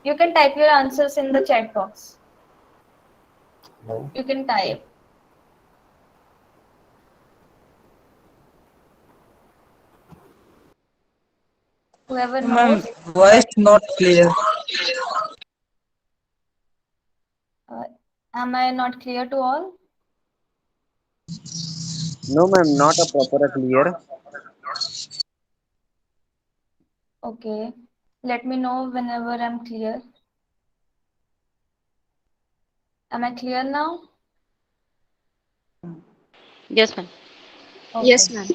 You can type your answers in the chat box. No. You can type. Whoever Ma'am, knows, voice let me. not clear. Uh, am I not clear to all? No, ma'am, not a proper clear. Okay. Let me know whenever I'm clear. Am I clear now? Yes, ma'am. Okay. Yes, ma'am.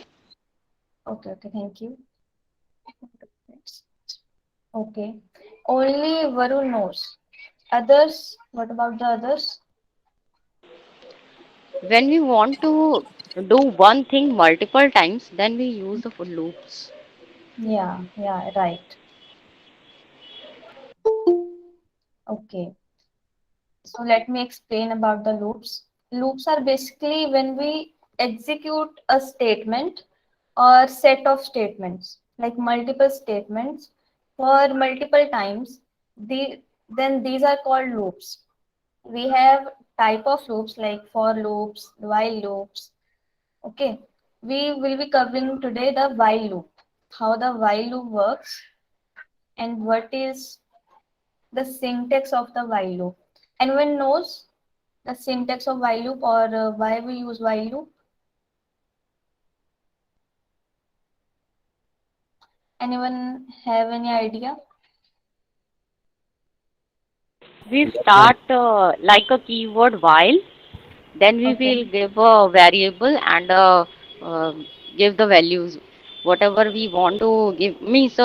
Okay. Okay. Thank you. Okay. Only Varun knows. Others, what about the others? When we want to do one thing multiple times, then we use the for loops. Yeah, yeah, right. Okay. So let me explain about the loops. Loops are basically when we execute a statement or set of statements, like multiple statements for multiple times. The, then these are called loops. We have type of loops like for loops, while loops. Okay. We will be covering today the while loop, how the while loop works and what is the syntax of the while loop. Anyone knows the syntax of while loop or why we use while loop? Anyone have any idea? We Yes, ma'am. start like a keyword while, then we Okay. will give a variable and give the values. Whatever we want to give means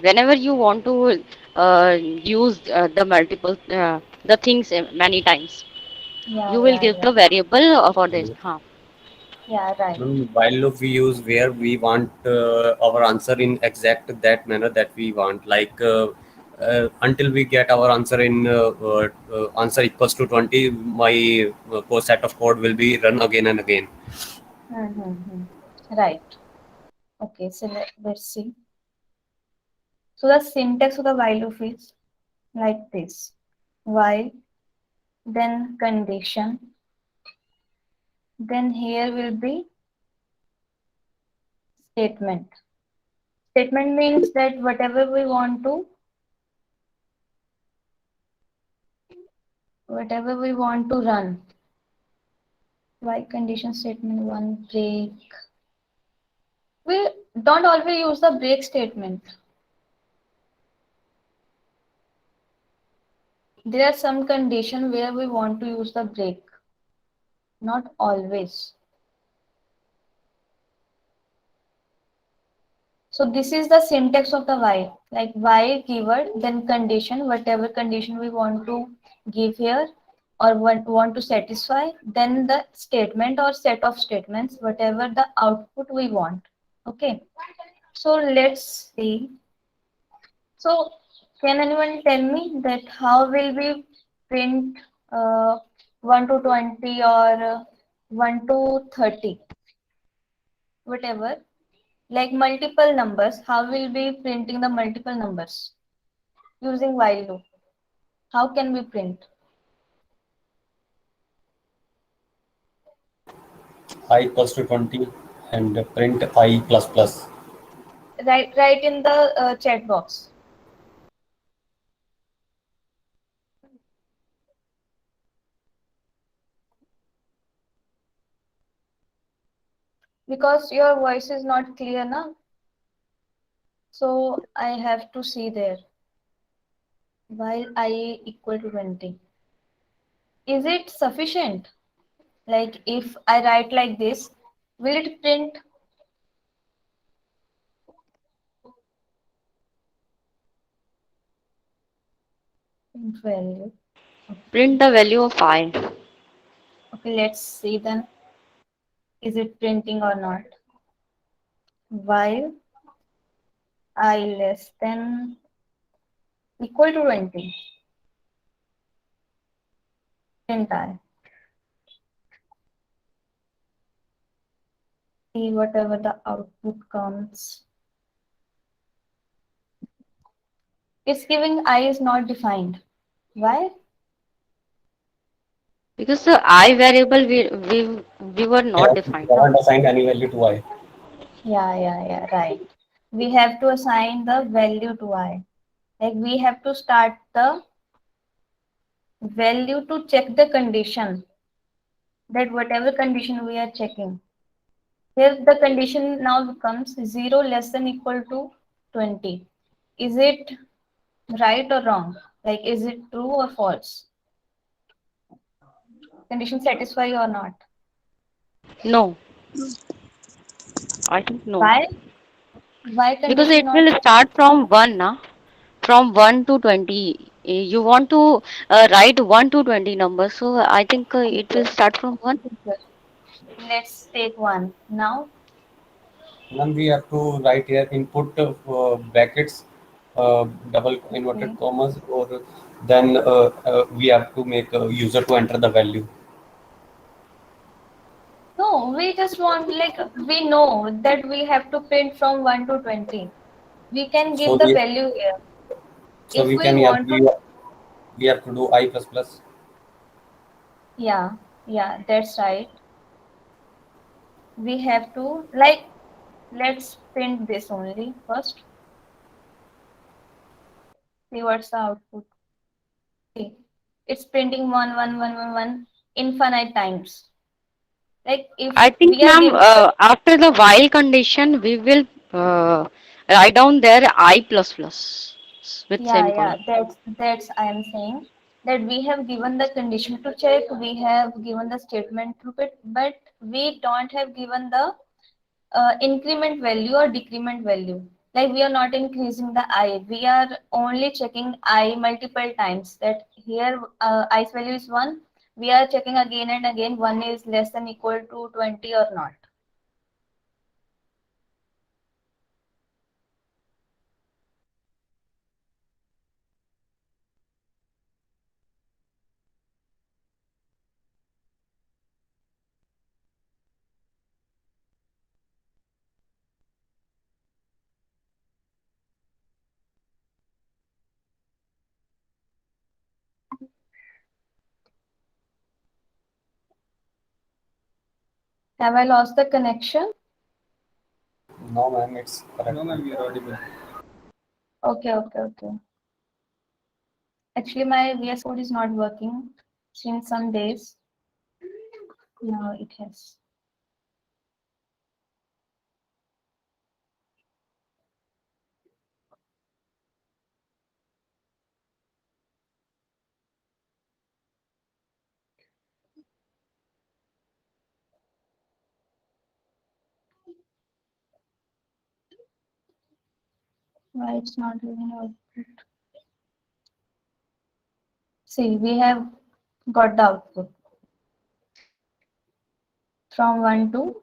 whenever you want to use the multiple the things many times, Yeah, you will yeah, give yeah. the variable for this. Huh. Yeah, right. While loop we use where we want our answer in exact that manner that we want, like until we get our answer in answer equals to 20, my set of code will be run again and again. Mm-hmm. Right. Okay, so let's see. So the syntax of the while loop is like this. While, then condition, then here will be statement. Statement means that whatever we want to run. While condition statement one break. We don't always use the break statement. There are some condition where we want to use the break, not always. So this is the syntax of the while, like while keyword, then condition, whatever condition we want to give here or want to satisfy, then the statement or set of statements, whatever the output we want. Okay, so let's see. So can anyone tell me that how will we print uh, 1 to 20 or 1 to 30, whatever, like multiple numbers, how will we printing the multiple numbers using while loop? How can we print? I equals to 20 and print I plus plus. Write in the chat box because your voice is not clear now. So I have to see there while I equal to 20. Is it sufficient? Like if I write like this, will it print value? Okay. Print the value of I. Okay, let's see then. Is it printing or not? While I less than equal to 20, print I. See whatever the output comes. It's giving I is not defined. Why? Because the I variable we were We not defined, no? haven't assigned any value to I. Yeah, right. We have to assign the value to I. Like we have to start the value to check the condition, that whatever condition we are checking. Here the condition now becomes 0 less than equal to 20. Is it right or wrong? Like is it true or false? Condition satisfy or not? No, I think no. Why? Why Because condition it not? will start from 1, na? From 1 to 20. You want to write 1 to 20 numbers, so I think it will Okay. start from 1. Okay. Let's take one. Now, Then we have to write here input brackets, double inverted okay. commas, or then we have to make a user to enter the value. No, we just want like we know that we have to print from 1 to 20. We can So give the we value here. so If we we can have want to, we have to do I plus plus. yeah, yeah, that's right. We have to like let's print this only first. See what's the output. See, it's printing 1 1 1 1 1 infinite times. Like if I think, we are ma'am, giving after the while condition, we will write down there I plus plus with yeah, semicolon. that's I am saying that we have given the condition to check, we have given the statement to it, but we don't have given the increment value or decrement value. Like we are not increasing the I, we are only checking I multiple times. That here I's value is 1. We are checking again and again 1 is less than equal to 20 or not. Have I lost the connection? No, ma'am, it's correct. No, ma'am, you're audible. Okay. Actually, my VS Code is not working since some days. Now it has. Why it's not giving output? See, we have got the output from 1 to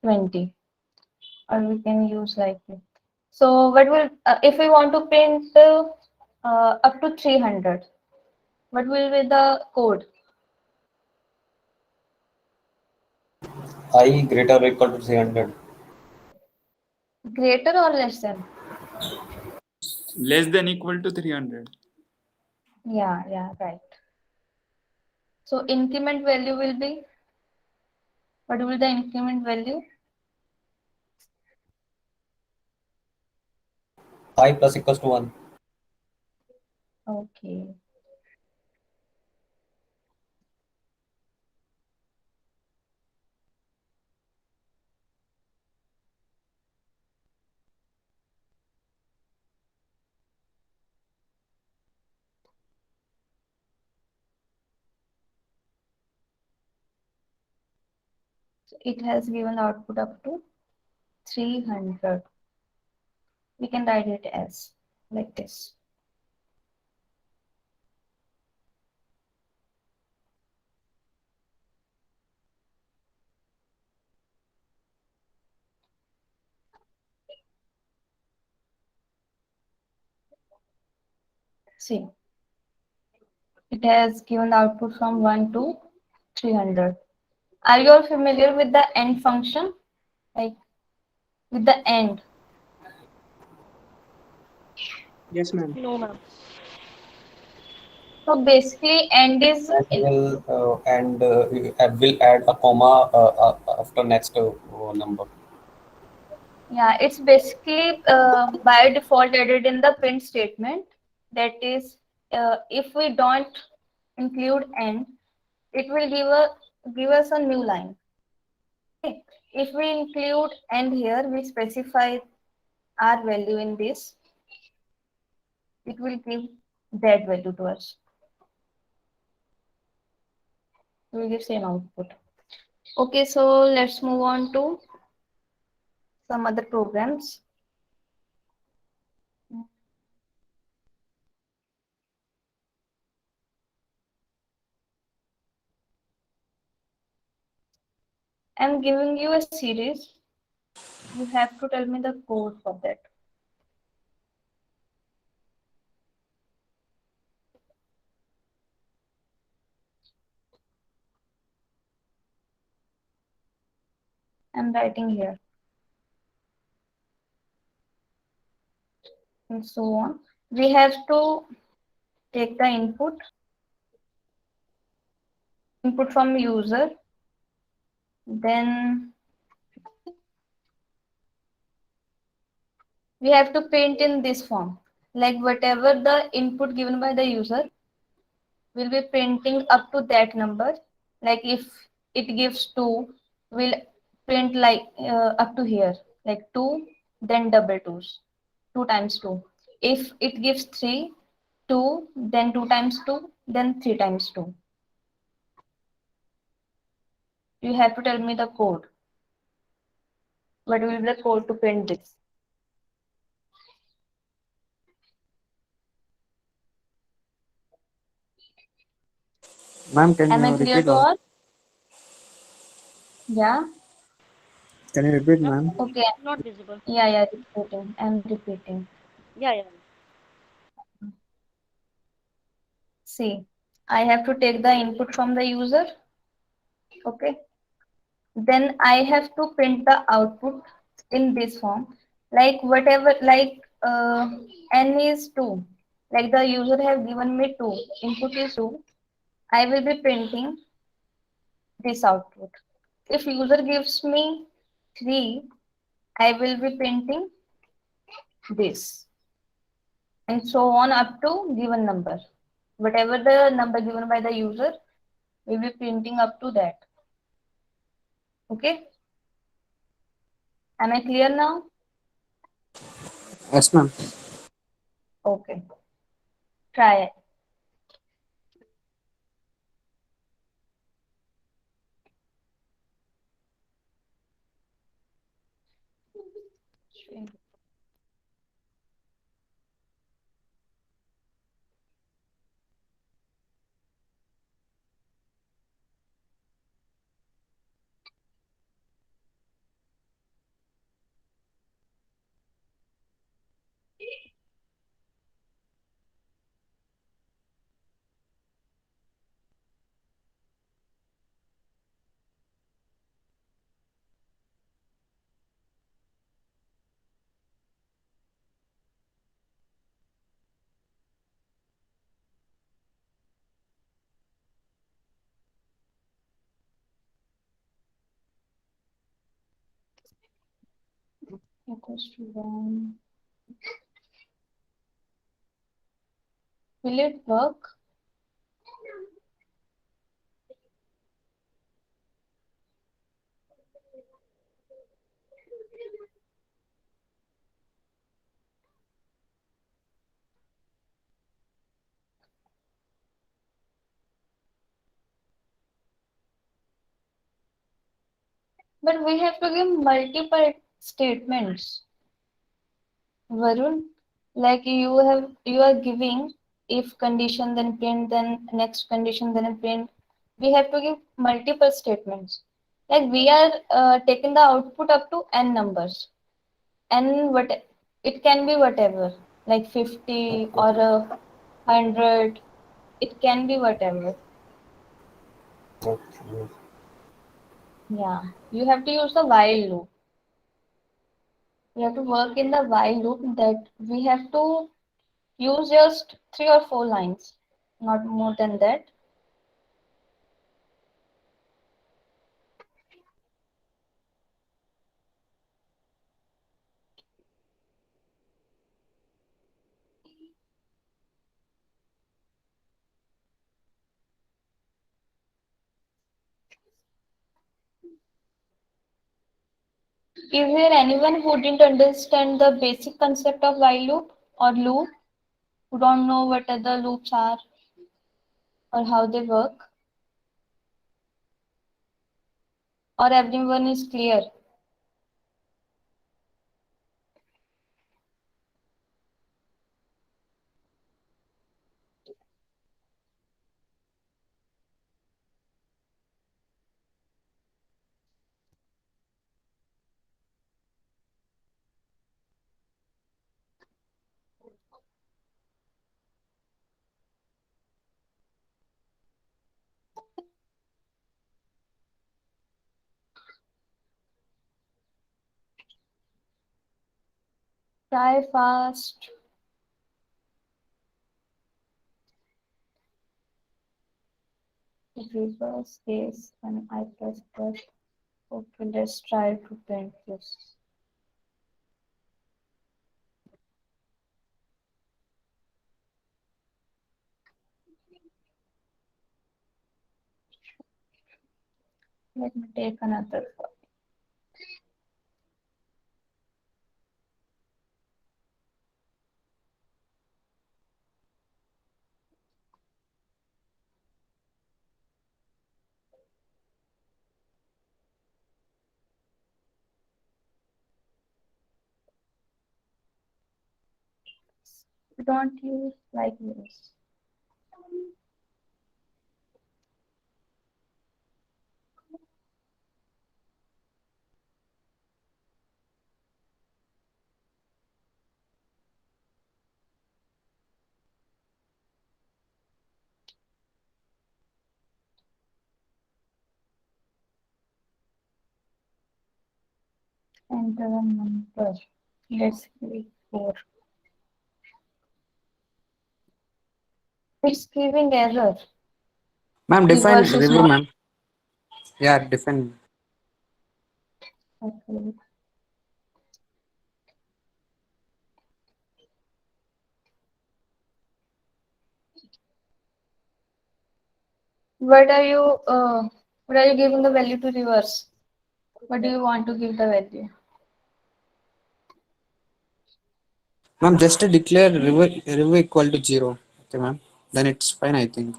20, or we can use like it. So, what will if we want to print up to 300? What will be the code? I greater or equal to 300. Greater or less than? Less than equal to 300. Yeah, right. So, increment value will be, what will the increment value? I plus equals to 1. Okay. So it has given the output up to 300. We can write it as like this. See, it has given the output from 1 to 300. Are you all familiar with the end function? Like with the end. Yes, ma'am. No, ma'am. So basically, end is will add a comma after next number. yeah, it's basically by default added in the print statement. That is, if we don't include end, it will give us a new line. Okay. If we include end here, we specify our value in this, it will give that value to us. We will give same output. Okay, so let's move on to some other programs. I'm giving you a series. You have to tell me the code for that. I'm writing here and so on. We have to take the input from user, then we have to print in this form. Like whatever the input given by the user, will be printing up to that number. Like if it gives 2, we'll print like up to here, like 2, then double 2's, 2 times 2. If it gives 3, 2, then 2 times 2, then 3 times 2. You have to tell me the code. What will be the code to print this? Ma'am, can Am I you clear repeat to all? all? Yeah. Can you repeat, Ma'am, ma'am? Okay. not visible. Yeah, repeating. I'm repeating. Yeah, yeah. See, I have to take the input from the user. Okay. Then I have to print the output in this form. Like whatever, like n is 2. Like the user have given me 2. Input is 2. I will be printing this output. If user gives me 3, I will be printing this. And so on up to given number. Whatever the number given by the user, we will be printing up to that. Okay? Am I clear now? Yes, ma'am. Okay. Try it. Equals to 1. Will it work? But we have to give multiple statements. Varun, like you are giving if condition then print then next condition then print. We have to give multiple statements. Like we are taking the output up to n numbers. N what it can be whatever, like 50 or 100. It can be whatever. Okay. Yeah, you have to use the while loop. We have to work in the while loop that we have to Use just 3 or 4 lines, not more than that. Is there anyone who didn't understand the basic concept of while loop or loop, who don't know what other loops are or how they work? Or everyone is clear? Try fast. Reverse case when I press press. Okay, let's try to print this. Let me take another one. Don't use like this. Enter a number. Let's click 4. It's giving error. Ma'am, define Reverse is review, not. ma'am. Yeah, define. Okay. What are you giving the value to reverse? What do you want to give the value? Ma'am, just declare review equal to 0. Okay, ma'am. Then it's fine, I think.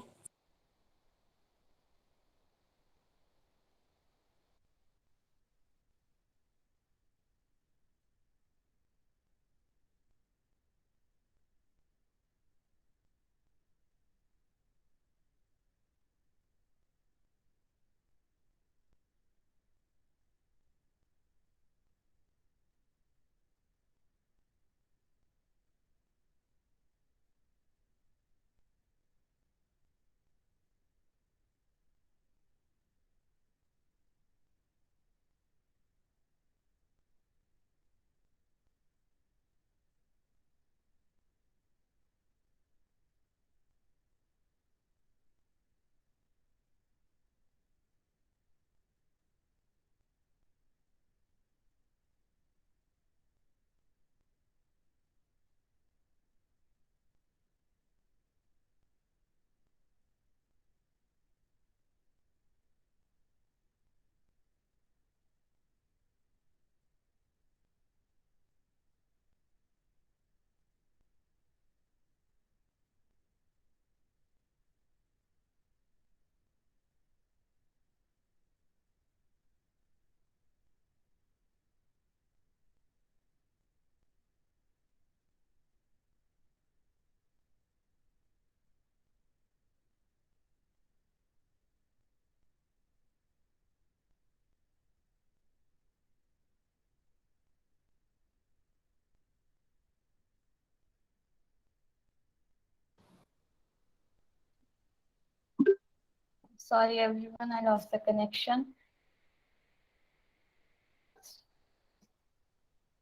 Sorry everyone, I lost the connection.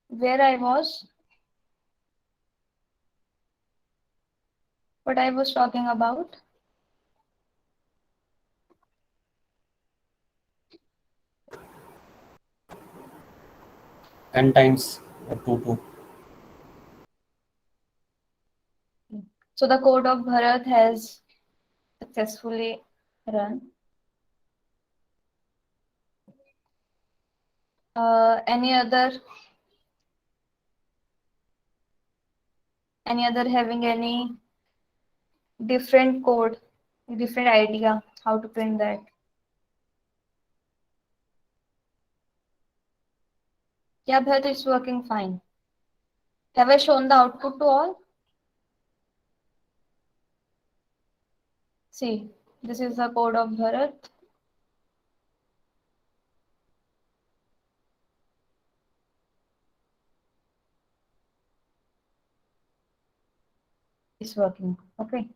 Where I was? what I was talking about. 10 times 2. So the code of Bharat has successfully run. Any other having any different code, different idea how to print that? Yeah, Bharat, it's working fine. Have I shown the output to all? See, this is the code of Bharat. It's working. Okay.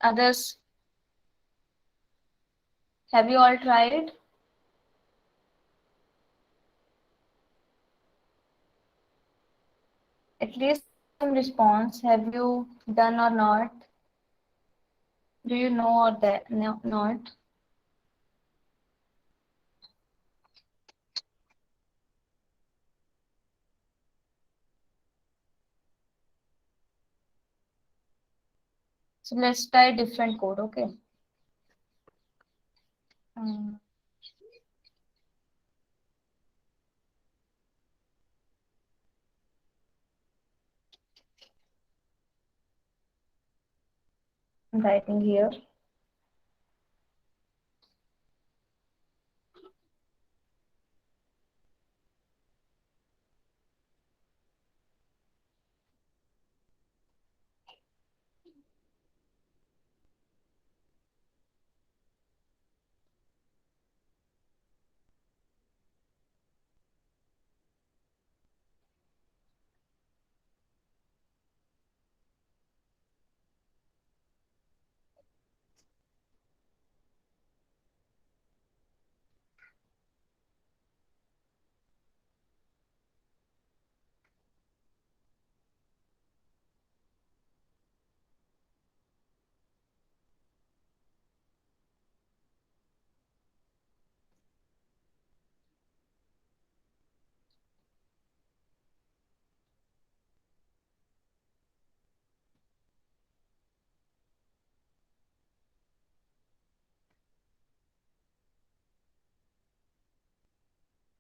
Others, have you all tried? At least some response. Have you done or not? Do you know or that no, not? So let's try different code. Okay. Um, I'm writing here.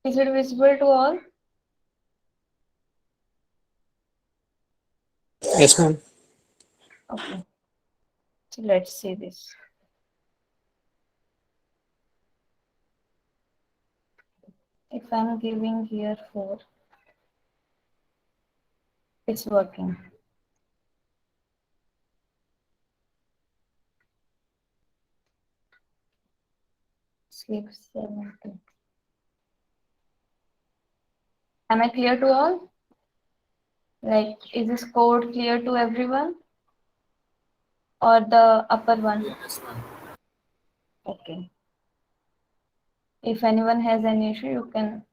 Is it visible to all? Yes, ma'am. Okay. So let's see this. If I'm giving here 4, it's working. Sleep 70. Am I clear to all? Like, is this code clear to everyone? Or the upper one? Yes, ma'am. Okay. If anyone has any issue, you can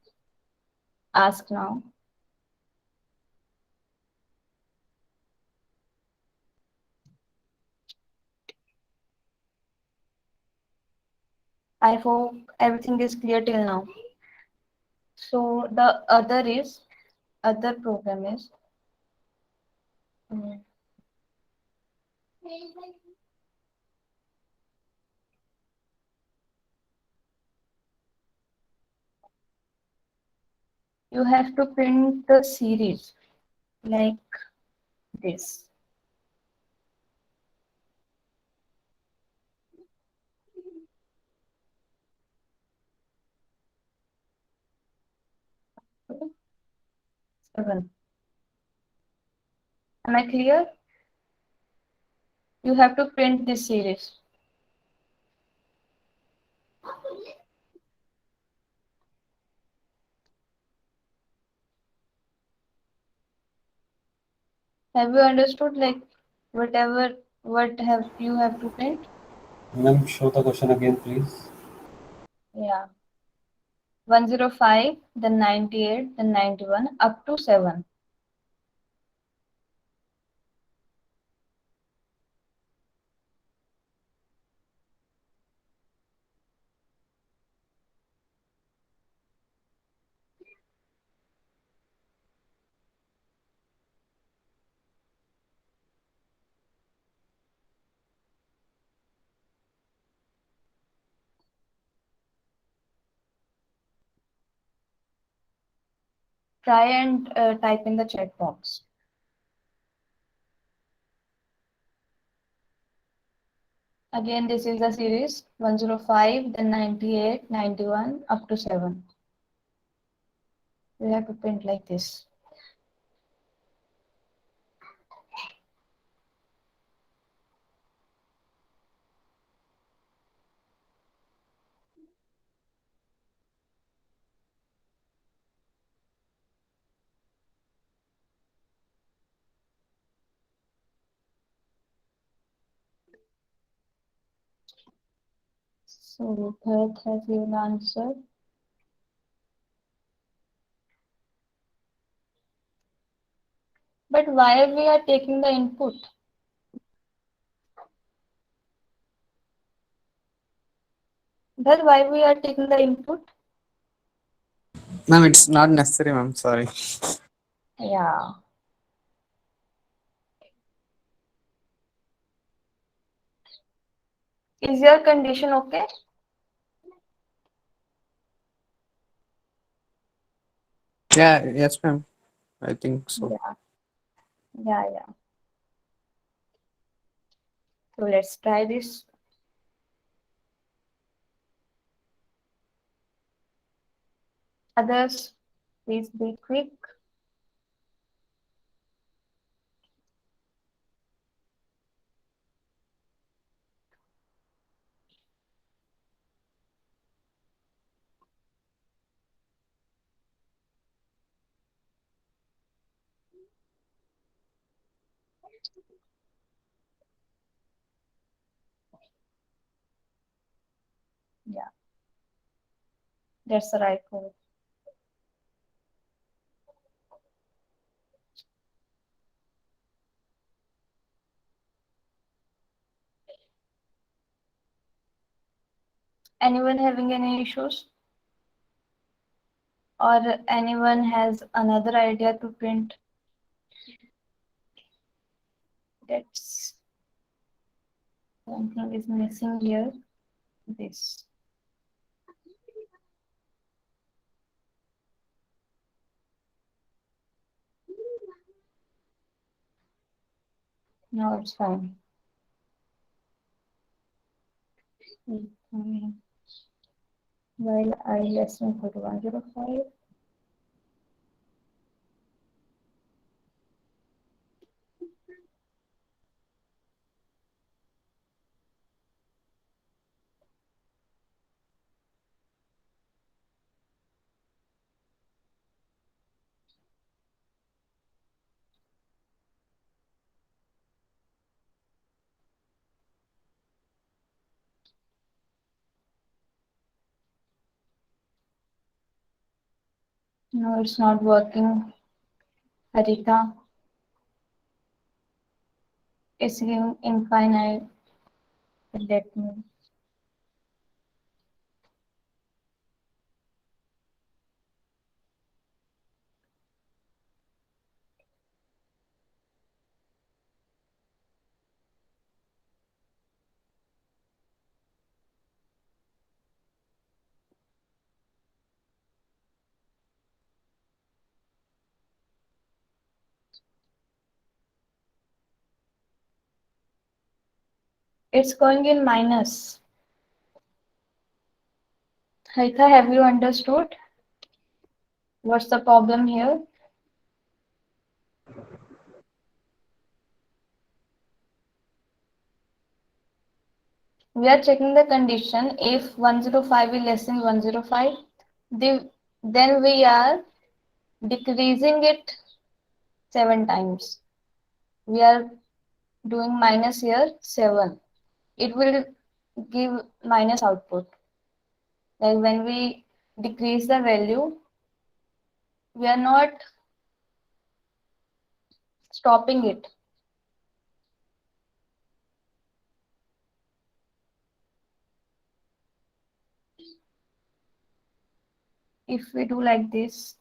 ask now. I hope everything is clear till now. So the other program is you have to print the series like this. Seven. Am I clear? You have to print this series. Have you understood like what you have to print? Ma'am, show the question again, please. Yeah. 105, then 98, then 91, up to 7. try and type in the chat box. Again, this is the series 105, then 98, 91, up to 7. We have to print like this. So Bharat has given the answer. But why we are taking the input? Bharat, why we are taking the input? Ma'am, it's not necessary, ma'am. Sorry. Yeah. Is your condition okay? Yeah, yes, ma'am. I think so. Yeah. So let's try this. Others, please be quick. Yeah, that's the right code. Anyone having any issues? Or anyone has another idea to print? That's something is missing here. This. No, it's fine. While I lesson for 105. No, it's not working. Harita. It's giving infinite. Let me. It's going in minus. Harita, have you understood? What's the problem here? We are checking the condition. If 105 is less than 105, then we are decreasing it 7 times. We are doing minus here 7. It will give minus output. Like when we decrease the value, we are not stopping it. If we do like this,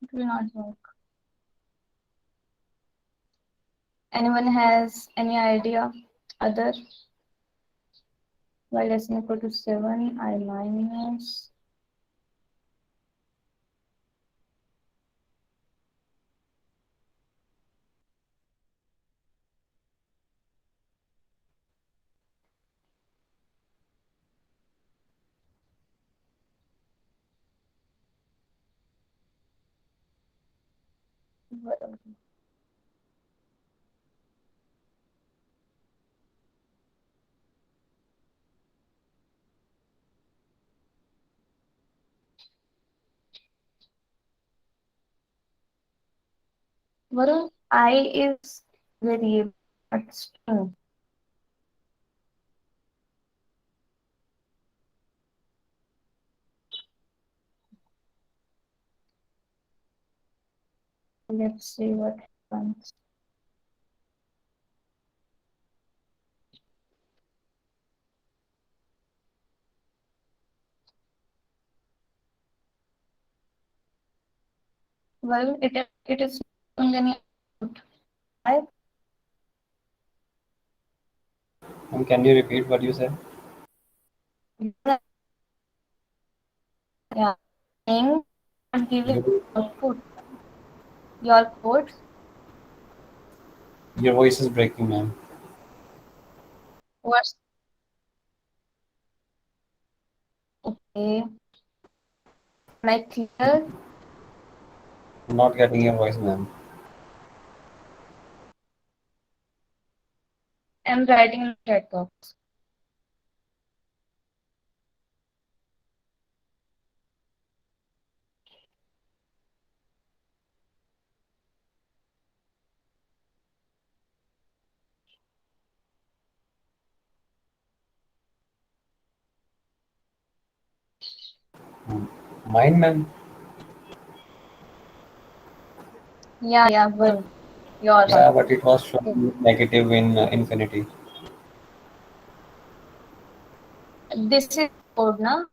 it will not work. Anyone has any idea? Other? Y less than equal to 7, I minus Varun, I is variable but string. Let's see what happens. Well, it is any output. I Can you repeat what you said? yeah, saying giving Your, output. Your code. your voice is breaking, ma'am. What's okay? Am I clear? Not getting your voice, ma'am. I'm writing in the chat box. Mine, ma'am. Yeah, Varun. Yours. Yeah, but it was showing negative in infinity. This is code, na?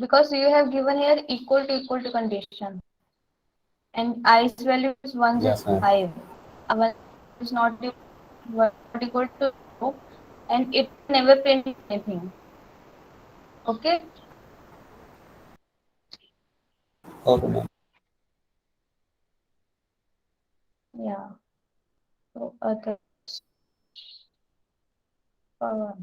Because you have given here equal to condition, and i's value is Yes, ma'am. 105. 1 is not equal to 2, and it never print anything. Okay. Okay, ma'am. Yeah. So other power.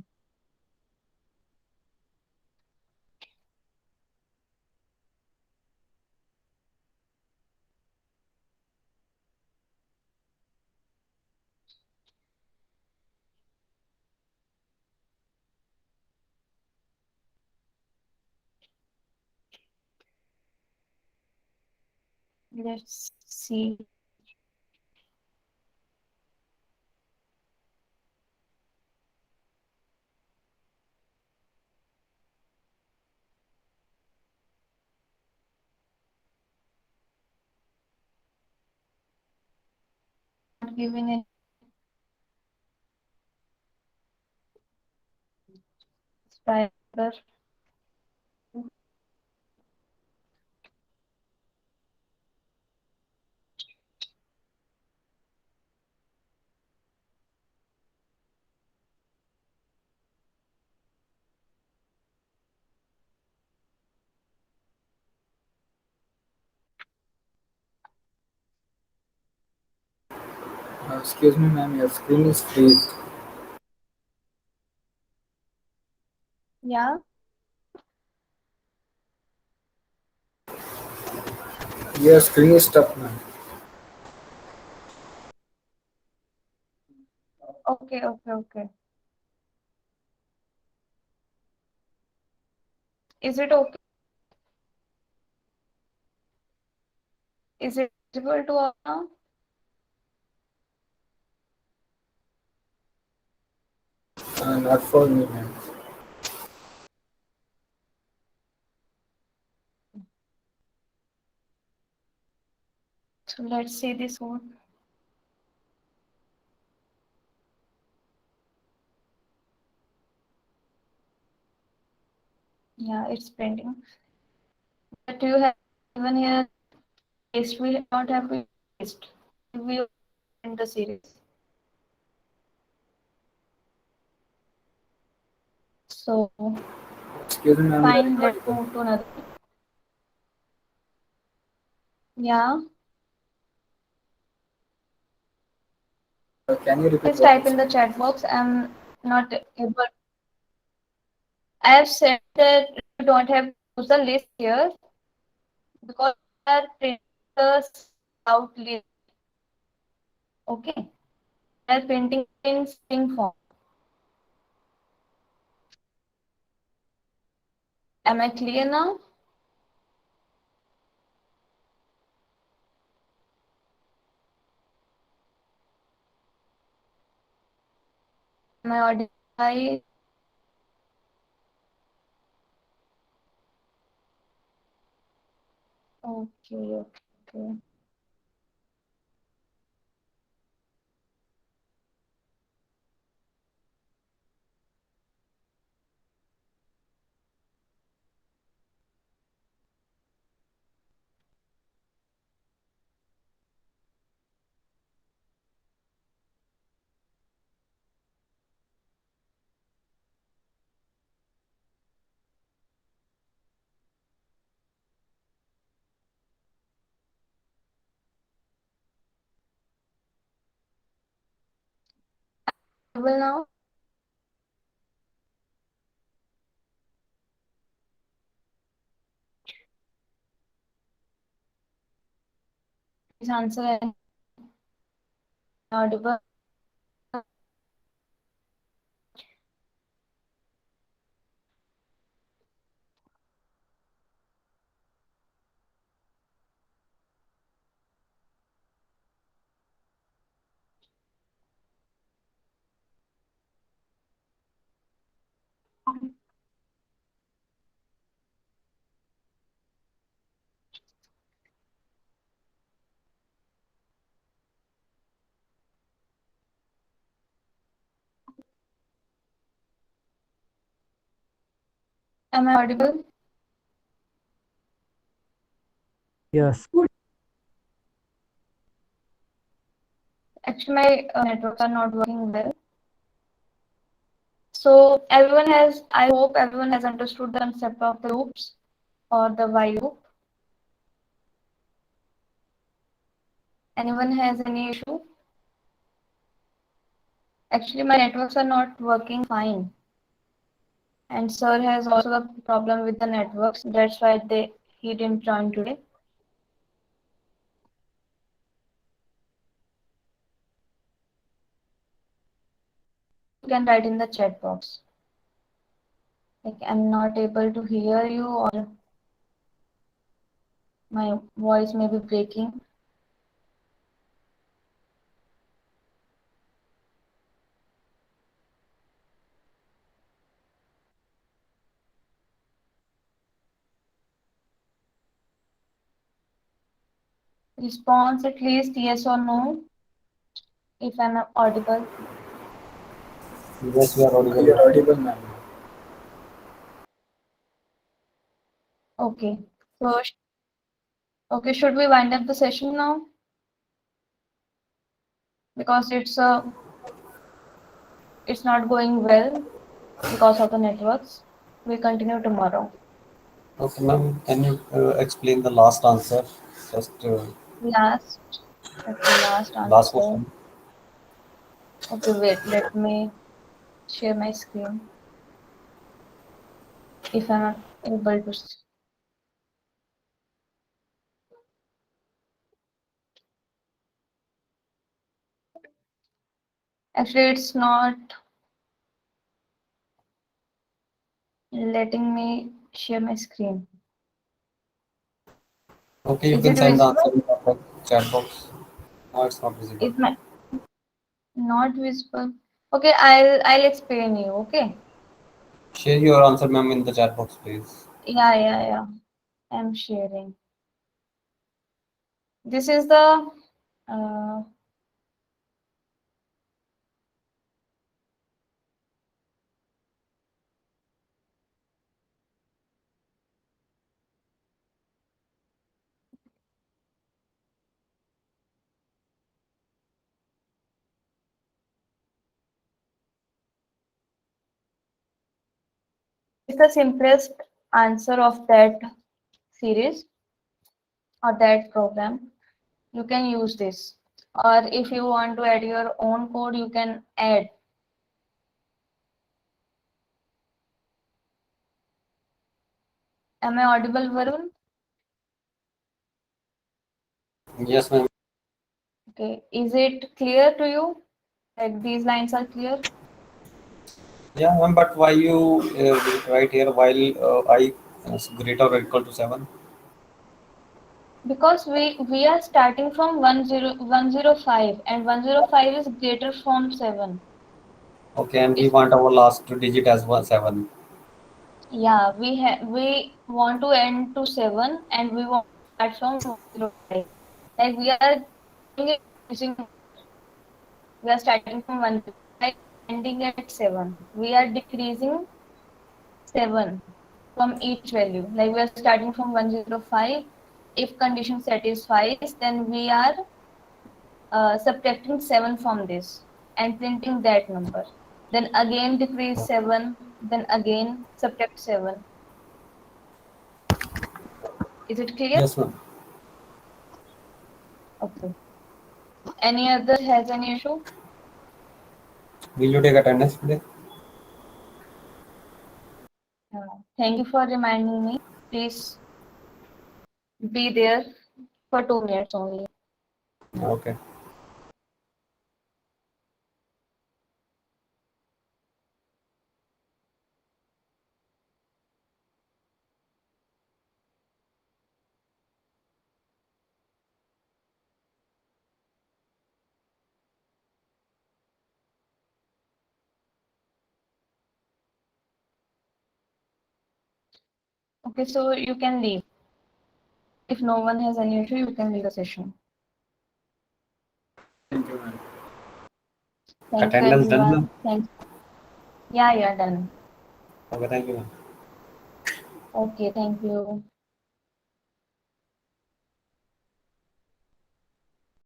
Let's see. Giving a spider. Excuse me, ma'am, your screen is freezed. Yeah. Your screen is stuck, ma'am. Okay. Is it okay? Is it visible to all now? Not for me, ma'am. So let's see this one. Yeah, it's printing. But you have given here paste. We not have to paste. We in the series. So Excuse me, ma'am. fine, Very let's audible. move to another. Yeah, Can you repeat please what type you in the said? chat box. I'm not able. I have said that you don't have to use the list here because we are printing the out list. Okay, we are printing in string form. Am I clear now? Am I audible? Okay, okay. Audible now? Please answer. Audible. Am I audible? Yes. Actually, my networks are not working well. So everyone has, I hope everyone has understood the concept of the loops or the while loop. Anyone has any issue? Actually, my networks are not working fine. And sir has also a problem with the networks. That's why he didn't join today. You can write in the chat box. Like, I'm not able to hear you or my voice may be breaking. Response at least yes or no if I'm audible. Yes, we are audible. You're audible, ma'am. Okay. So, okay, should we wind up the session now? Because it's not going well because of the networks. We'll continue tomorrow. Okay, ma'am, can you explain the last answer? Just Last, okay, last last answer. question. Okay, wait, let me share my screen if I'm able to. Actually, it's not letting me share my screen. Okay, you Is can it send the visible? answer in the chat box. No, it's not visible. Is my not visible? Okay, I'll explain you. Okay. Share your answer, ma'am, in the chat box, please. Yeah. I'm sharing. This is the uh, It's the simplest answer of that series or that program. You can use this. Or if you want to add your own code, you can add. Am I audible, Varun? Yes, ma'am. Okay. Is it clear to you? Like these lines are clear? Yeah, ma'am, but why you write here while I is greater or equal to 7? Because we are starting from 105 and 105 is greater from 7. Okay, and we If want our last digit as 7. yeah, we want to end to 7 and we want to start from 105. Like we are using, we are starting from 105 ending at 7. We are decreasing 7 from each value. Like we are starting from 105. If condition satisfies, then we are subtracting 7 from this and printing that number. Then again decrease 7, then again subtract 7. Is it clear? Yes, ma'am. Okay. Any other has any issue? Will you take attendance today? Thank you for reminding me. Please be there for 2 minutes only. Okay. Okay, so you can leave. If no one has any issue, you can leave the session. Thank you, ma'am. Thank you, Attendance done, everyone. ma'am? Thanks. Yeah, done. Okay, thank you, ma'am. Okay, thank you.